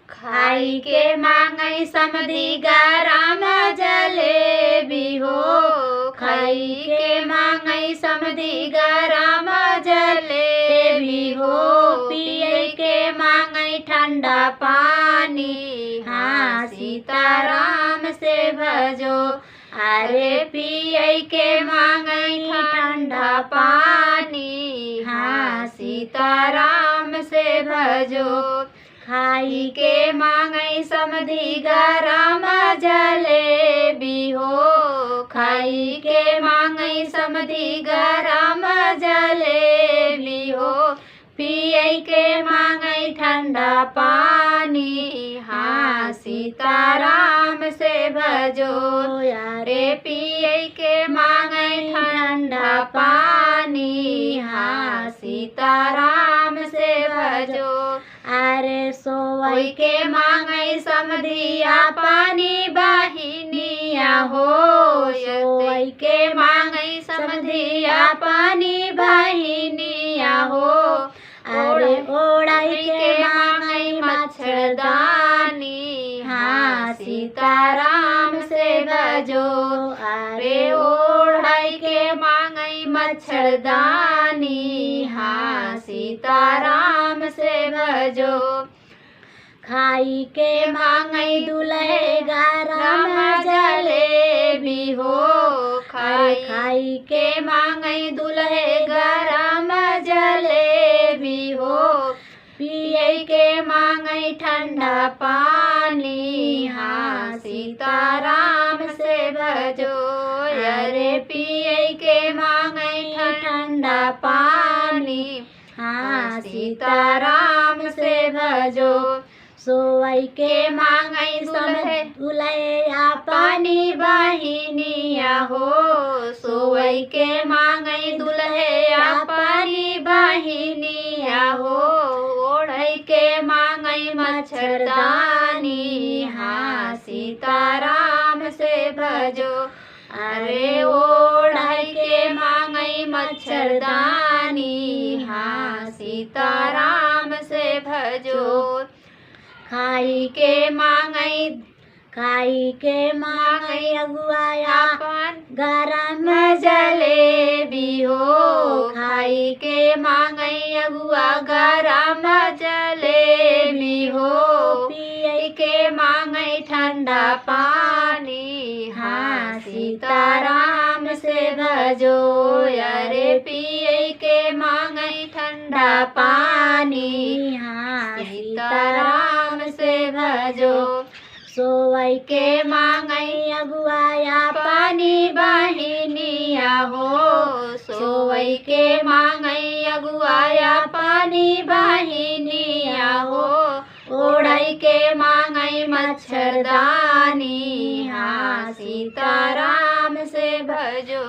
खाई के मांगई समधी गरम जलेबी हो। खाई के मांगई समधी गरम जलेबी हो। पिए के मांगई ठंडा पानी, हाँ सीताराम से भजो। अरे पिए के मांगई ठंडा पानी, हाँ सीताराम से भजो। खाई के मांगई समधी गरम जलेबी हो। खाई के मांगई समधी गरम जलेबी हो। पिए के मांगई ठंडा पानी, हाँ सीताराम से भजो। अरे पिए के मांगई ठंडा पानी, हाँ सीताराम से भजो। अरे सोई के मांगई समधिया पानी बहिनिया हो। सोई के मांगई समधिया पानी बहिनिया हो। अरे ओढ़ई के मांगई मच्छरदानी, हाँ सीताराम से भजो। अरे ओढ़ई के मांगई मच्छरदानी, हाँ सीताराम से भजो। खाई के मांगई दुल्हे गरम जलेबी हो। खाई के मांगई दुल्हे गरम जलेबी हो। पिए के मांगई ठंडा पानी, हाँ सीताराम से भजो। अरे पिए के मांगई ठंडा पानी, हाँ सीताराम से भजो। सोई के मांगई दुल्हे पानी बहिनिया हो। सोई के मांगई दुल्हे पानी बहिनिया हो। ओढ़ई के मांगई मच्छरदानी, हाँ सीताराम से भजो। अरे ओढ़ई के मांगई मच्छरदानी, हाँ सीताराम से भजो। खाई के मांगई अगुआया गरम जलेबी हो। खाई के मांगई अगुआ गरम जलेबी हो। पिए के मांगई ठंडा पानी, हाँ सीताराम से भजो। अरे पिए के मांगई ठंडा पानी, हाँ सीताराम से भजो। सोई के मांगई अगुआया पानी बहिनिया हो। सोई के मांगई अगुआया पानी बहिनिया हो। ओढ़ई के मांगई मच्छरदानी, हाँ सीताराम से भजो।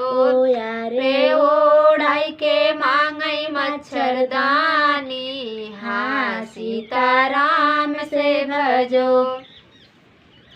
अरे ओढ़ई के मांगई मच्छरदानी, हाँ सीताराम से भजो।